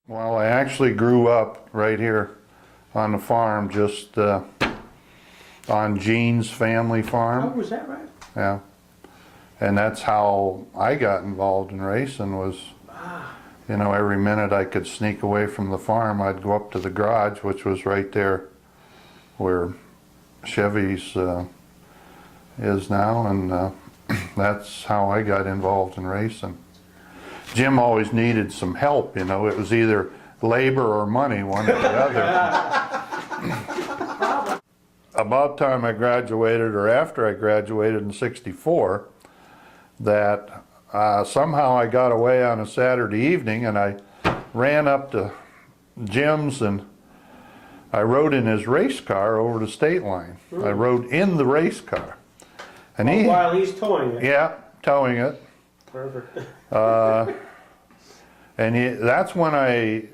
Well, I actually grew up right here on the farm, just on Gene's family farm. Oh, was that right? Yeah. And that's how I got involved in racing was, you know, every minute I could sneak away from the farm, I'd go up to the garage, which was right there where Chevy's is now, and that's how I got involved in racing. Jim always needed some help, you know, it was either labor or money, one or the other. About time I graduated, or after I graduated in '64, that somehow I got away on a Saturday evening and I ran up to Jim's and I rode in his race car over to Stateline. I rode in the race car. And while he's towing it. Yeah, towing it. Perfect. And that's when I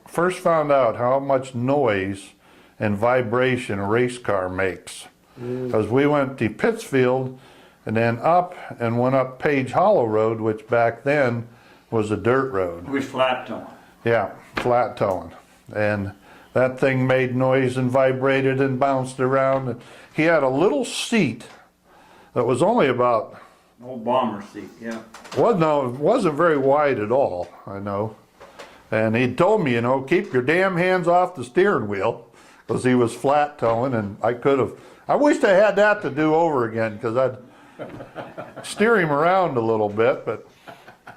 first found out how much noise and vibration a race car makes. Because we went to Pittsfield and then up and went up Page Hollow Road, which back then was a dirt road. It was flat towing. Yeah, flat towing. And that thing made noise and vibrated and bounced around. He had a little seat that was only about... Old bomber seat, yeah. Well, no, it wasn't very wide at all, I know. And he told me, you know, keep your damn hands off the steering wheel, because he was flat towing, and I could have... I wished I had that to do over again, because I'd steer him around a little bit, but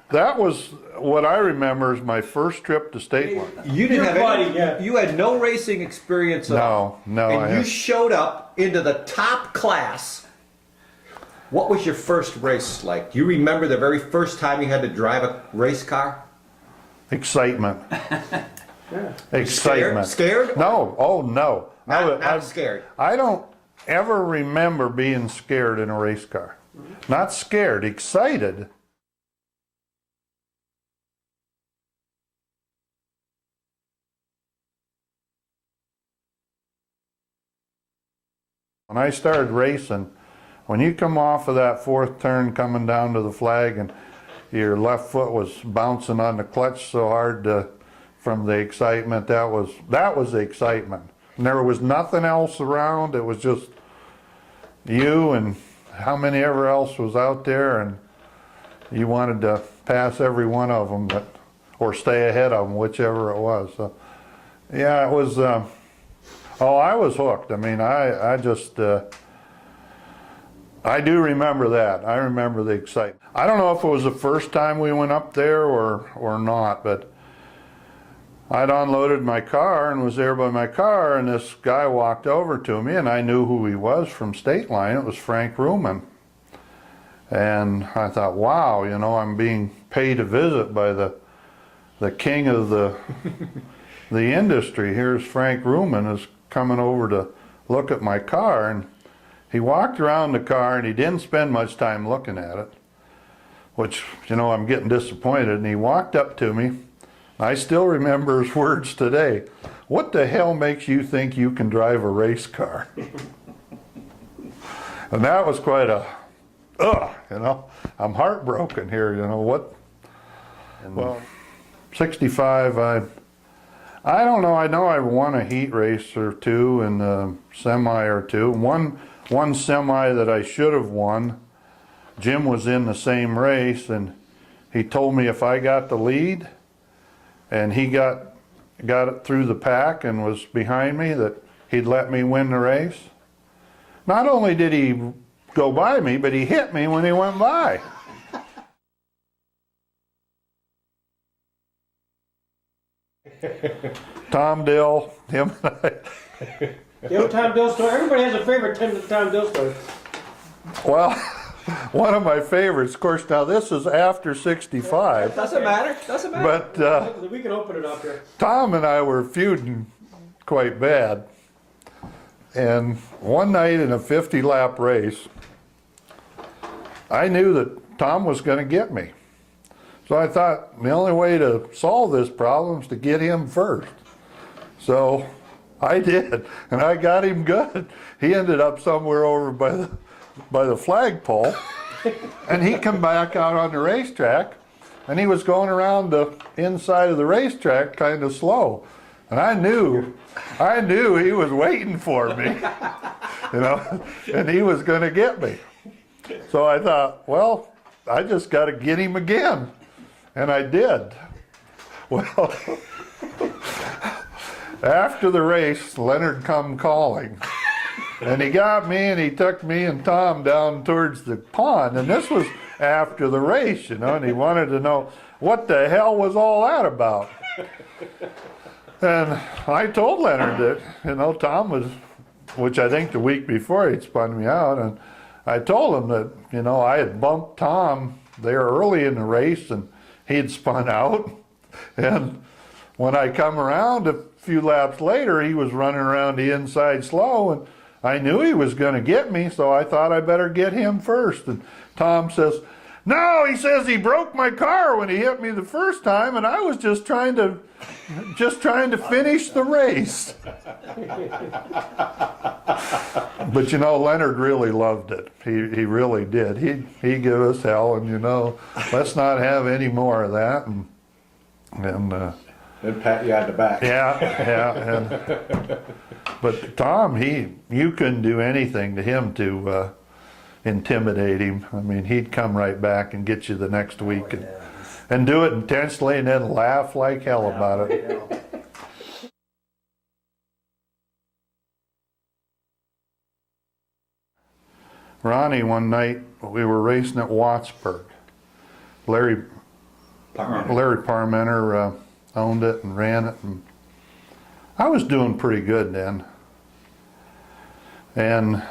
that was what I remember as my first trip to Stateline. You didn't have any, yeah. You had no racing experience at all. No, and you showed up into the top class. What was your first race like? Do you remember the very first time you had to drive a race car? Excitement. Yeah. Excitement. Scared? No, oh no. Not scared. I don't ever remember being scared in a race car. Not scared, excited. When I started racing, when you come off of that fourth turn coming down to the flag and your left foot was bouncing on the clutch so hard from the excitement, that was the excitement. And there was nothing else around, it was just you and how many ever else was out there, and you wanted to pass every one of them, or stay ahead of them, whichever it was. So, yeah, it was, oh, I was hooked. I mean, I just, I do remember that. I remember the excitement. I don't know if it was the first time we went up there or not, but I'd unloaded my car and was there by my car, and this guy walked over to me, and I knew who he was from Stateline. It was Frank Ruman. And I thought, wow, you know, I'm being paid a visit by the king of the industry. Here's Frank Ruman is coming over to look at my car. And he walked around the car and he didn't spend much time looking at it, which, you know, I'm getting disappointed. And he walked up to me. I still remember his words today. What the hell makes you think you can drive a race car? And that was quite a, you know, I'm heartbroken here, you know, what? And well, 65, I don't know, I know I won a heat race or two and a semi or two. One semi that I should have won, Jim was in the same race, and he told me if I got the lead and he got it through the pack and was behind me, that he'd let me win the race. Not only did he go by me, but he hit me when he went by. Tom Dill, him and I. You know Tom Dill story? Everybody has a favorite Tom Dill story. Well, one of my favorites, of course, now this is after 65. Doesn't matter. Doesn't matter. But we can open it up here. Tom and I were feuding quite bad. And one night in a 50-lap race, I knew that Tom was going to get me. So I thought the only way to solve this problem is to get him first. So I did, and I got him good. He ended up somewhere over by the flagpole, and he come back out on the racetrack, and he was going around the inside of the racetrack kind of slow. And I knew he was waiting for me, you know, and he was going to get me. So I thought, well, I just got to get him again. And I did. Well, after the race, Leonard come calling. And he got me and he took me and Tom down towards the pond. And this was after the race, you know, and he wanted to know what the hell was all that about. And I told Leonard that, you know, Tom was, which I think the week before he'd spun me out, and I told him that, you know, I had bumped Tom there early in the race and he'd spun out. And when I come around a few laps later, he was running around the inside slow, and I knew he was going to get me, so I thought I better get him first. And Tom says, no, he says he broke my car when he hit me the first time, and I was just trying to finish the race. But you know, Leonard really loved it. He really did. He give us hell, and you know, let's not have any more of that. And Then pat you on the back. yeah. But Tom, you couldn't do anything to him to intimidate him. I mean, he'd come right back and get you the next week and do it intensely and then laugh like hell about it. Ronnie, one night, we were racing at Wattsburg. Larry Parmenter owned it and ran it, and I was doing pretty good then. And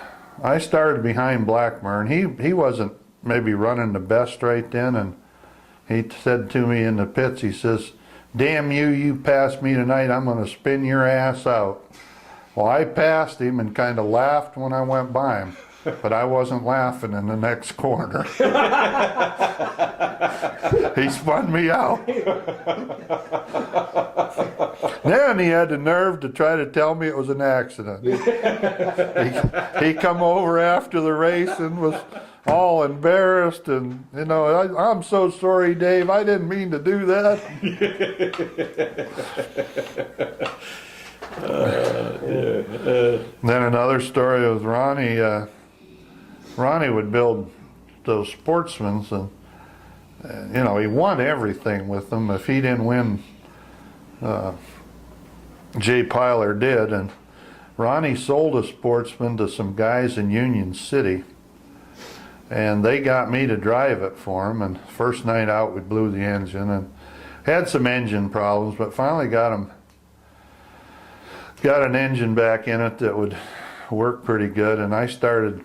I started behind Blackmer, and he wasn't maybe running the best right then, and he said to me in the pits, he says, damn you, you passed me tonight, I'm going to spin your ass out. Well, I passed him and kind of laughed when I went by him, but I wasn't laughing in the next corner. He spun me out. Then he had the nerve to try to tell me it was an accident. He come over after the race and was all embarrassed, and you know, I'm so sorry, Dave, I didn't mean to do that. Then another story with Ronnie. Ronnie would build those sportsmen, and you know, he won everything with them. If he didn't win, Jay Pilar did. And Ronnie sold a sportsman to some guys in Union City, and they got me to drive it for him. And first night out, we blew the engine and had some engine problems, but finally got an engine back in it that would work pretty good. And I started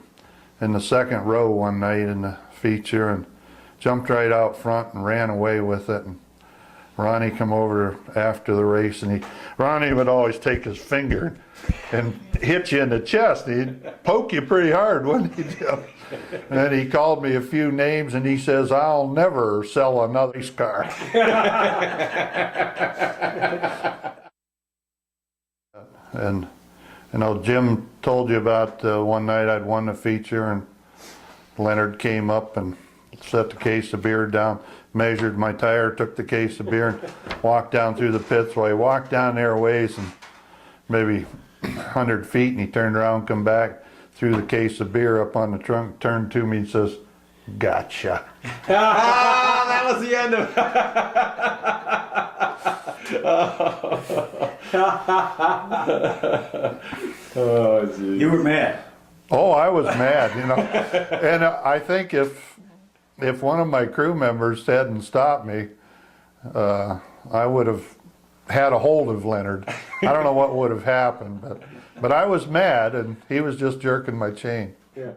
in the second row one night in the feature and jumped right out front and ran away with it. And Ronnie come over after the race, and Ronnie would always take his finger and hit you in the chest. He'd poke you pretty hard, wouldn't he, Jim? And he called me a few names, and he says, I'll never sell another race car. And you know, Jim told you about one night I'd won the feature, and Leonard came up and set the case of beer down, measured my tire, took the case of beer, and walked down through the pits. Well, he walked down there a ways, and maybe 100 feet, and he turned around, come back, threw the case of beer up on the trunk, turned to me and says, gotcha. Ah, that was the end of Oh, geez. You were mad. Oh, I was mad, you know. And I think if one of my crew members hadn't stopped me, I would have had a hold of Leonard. I don't know what would have happened, but I was mad, and he was just jerking my chain. Yeah.